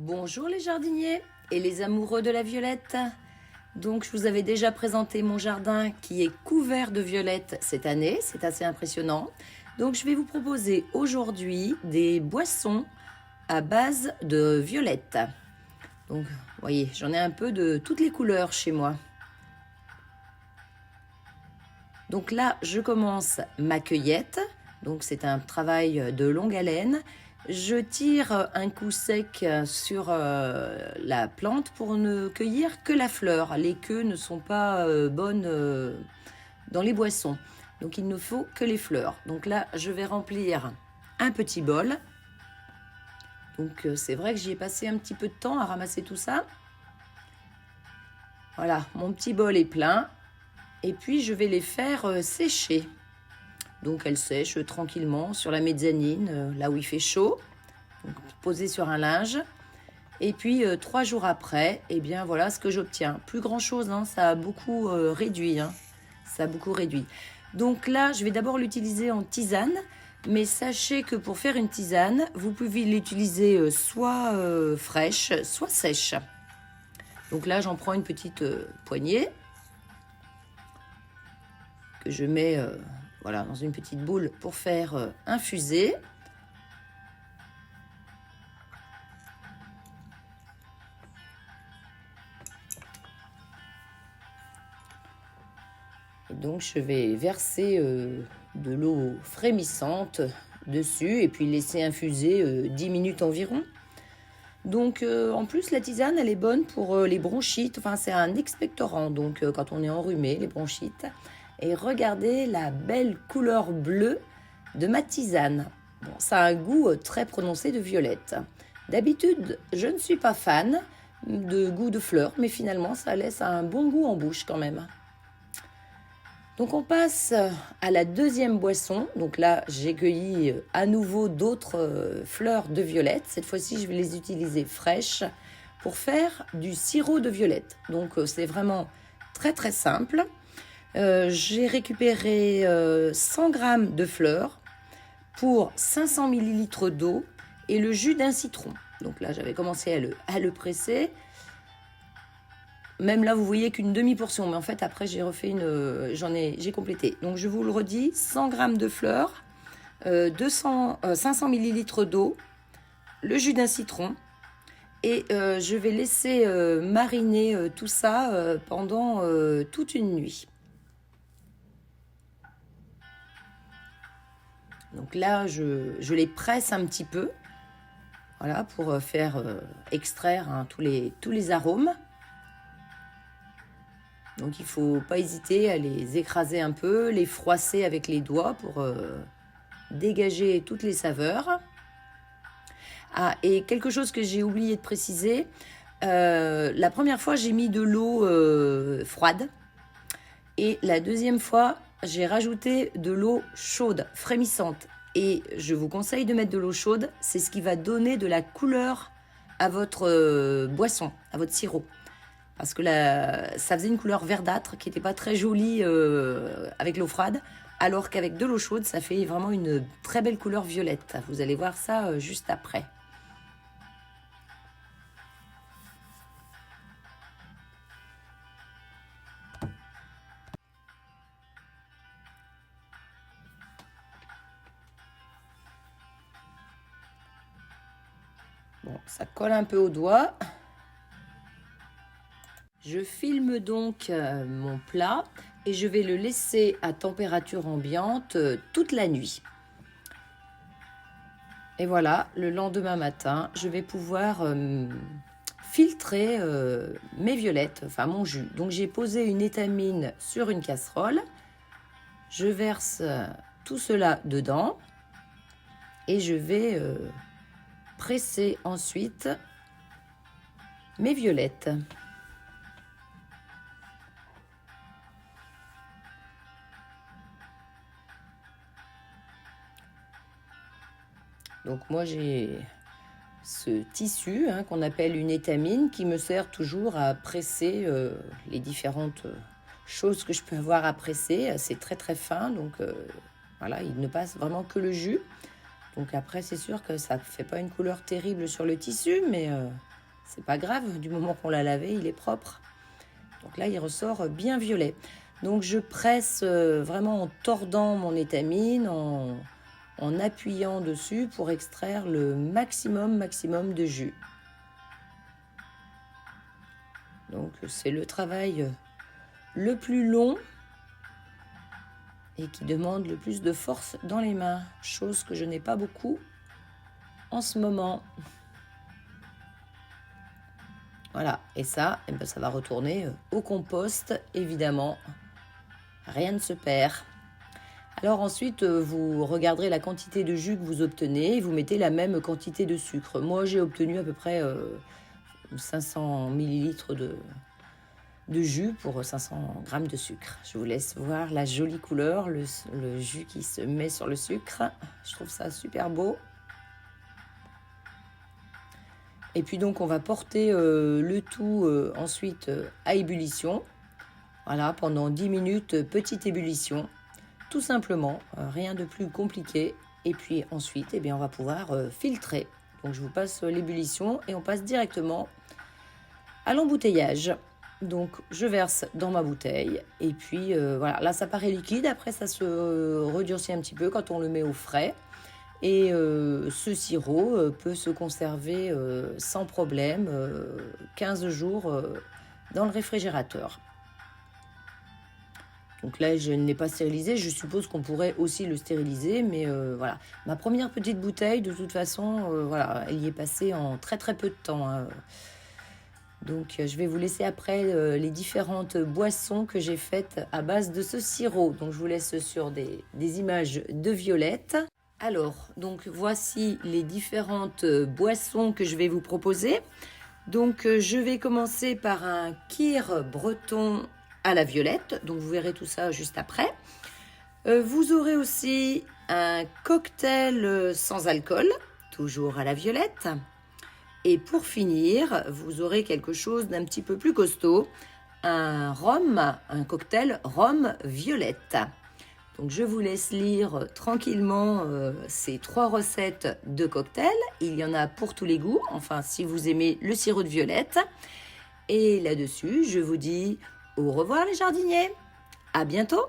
Bonjour les jardiniers et les amoureux de la violette. Donc je vous avais déjà présenté mon jardin qui est couvert de violettes cette année, c'est assez impressionnant. Donc je vais vous proposer aujourd'hui des boissons à base de violettes. Donc vous voyez, j'en ai un peu de toutes les couleurs chez moi. Donc là, je commence ma cueillette. Donc c'est un travail de longue haleine. Je tire un coup sec sur la plante pour ne cueillir que la fleur. Les queues ne sont pas bonnes dans les boissons. Donc il ne faut que les fleurs. Donc là, je vais remplir un petit bol. Donc c'est vrai que j'y ai passé un petit peu de temps à ramasser tout ça. Voilà, mon petit bol est plein. Et puis je vais les faire sécher. Donc elles sèchent tranquillement sur la mezzanine, là où il fait chaud, donc posées sur un linge. Et puis 3 jours après, eh bien voilà ce que j'obtiens. Plus grand chose, hein, ça a beaucoup réduit. Hein. Ça a beaucoup réduit. Donc là, je vais d'abord l'utiliser en tisane. Mais sachez que pour faire une tisane, vous pouvez l'utiliser soit fraîche, soit sèche. Donc là, j'en prends une petite poignée que je mets voilà, dans une petite boule pour faire infuser. Et donc je vais verser de l'eau frémissante dessus et puis laisser infuser 10 minutes environ. Donc en plus la tisane elle est bonne pour les bronchites, enfin c'est un expectorant donc quand on est enrhumé, les bronchites. Et regardez la belle couleur bleue de ma tisane. Bon, ça a un goût très prononcé de violette. D'habitude, je ne suis pas fan de goût de fleurs, mais finalement, ça laisse un bon goût en bouche quand même. Donc, on passe à la deuxième boisson. Donc là, j'ai cueilli à nouveau d'autres fleurs de violette. Cette fois-ci, je vais les utiliser fraîches pour faire du sirop de violette. Donc, c'est vraiment très, très simple. J'ai récupéré 100 g de fleurs pour 500 ml d'eau et le jus d'un citron. Donc là, j'avais commencé à le presser. Même là, vous voyez qu'une demi-portion. Mais en fait, après, j'ai refait j'ai complété. Donc, je vous le redis, 100 g de fleurs, 500 ml d'eau, le jus d'un citron. Et je vais laisser mariner tout ça pendant toute une nuit. Donc là, je les presse un petit peu, voilà, pour faire extraire hein, tous les arômes. Donc il ne faut pas hésiter à les écraser un peu, les froisser avec les doigts pour dégager toutes les saveurs. Ah, et quelque chose que j'ai oublié de préciser, la première fois j'ai mis de l'eau froide et la deuxième fois j'ai rajouté de l'eau chaude, frémissante. Et je vous conseille de mettre de l'eau chaude, c'est ce qui va donner de la couleur à votre boisson, à votre sirop. Parce que ça faisait une couleur verdâtre qui n'était pas très jolie avec l'eau froide, alors qu'avec de l'eau chaude, ça fait vraiment une très belle couleur violette. Vous allez voir ça juste après. Bon, ça colle un peu au doigt. Je filme donc mon plat et je vais le laisser à température ambiante toute la nuit. Et voilà, le lendemain matin, je vais pouvoir filtrer mes violettes, enfin mon jus. Donc j'ai posé une étamine sur une casserole. Je verse tout cela dedans. et je vais presser ensuite mes violettes. Donc moi j'ai ce tissu qu'on appelle une étamine qui me sert toujours à presser les différentes choses que je peux avoir à presser. C'est très très fin, donc voilà, il ne passe vraiment que le jus. Donc après c'est sûr que ça ne fait pas une couleur terrible sur le tissu, mais c'est pas grave, du moment qu'on l'a lavé, il est propre. Donc là il ressort bien violet. Donc je presse vraiment en tordant mon étamine, en appuyant dessus pour extraire le maximum de jus. Donc c'est le travail le plus long et qui demande le plus de force dans les mains, chose que je n'ai pas beaucoup en ce moment. Voilà, et ça, ça va retourner au compost, évidemment. Rien ne se perd. Alors ensuite, vous regarderez la quantité de jus que vous obtenez et vous mettez la même quantité de sucre. Moi, j'ai obtenu à peu près 500 ml de jus pour 500 g de sucre. Je vous laisse voir la jolie couleur, le jus qui se met sur le sucre. Je trouve ça super beau. Et puis donc, on va porter le tout ensuite à ébullition. Voilà, pendant 10 minutes, petite ébullition. Tout simplement, rien de plus compliqué. Et puis ensuite, on va pouvoir filtrer. Donc je vous passe l'ébullition et on passe directement à l'embouteillage. Donc je verse dans ma bouteille et puis voilà, là ça paraît liquide. Après ça se redurcit un petit peu quand on le met au frais. Et ce sirop peut se conserver sans problème 15 jours dans le réfrigérateur. Donc là, je ne l'ai pas stérilisé. Je suppose qu'on pourrait aussi le stériliser. Mais voilà, ma première petite bouteille, de toute façon, voilà, elle y est passée en très très peu de temps. Donc je vais vous laisser après les différentes boissons que j'ai faites à base de ce sirop. Donc je vous laisse sur des images de violettes. Alors, donc voici les différentes boissons que je vais vous proposer. Donc je vais commencer par un kir breton à la violette, donc vous verrez tout ça juste après. Vous aurez aussi un cocktail sans alcool, toujours à la violette. Et pour finir, vous aurez quelque chose d'un petit peu plus costaud, un cocktail rhum violette. Donc je vous laisse lire tranquillement ces 3 recettes de cocktails. Il y en a pour tous les goûts, enfin si vous aimez le sirop de violette. Et là-dessus, je vous dis au revoir les jardiniers, à bientôt.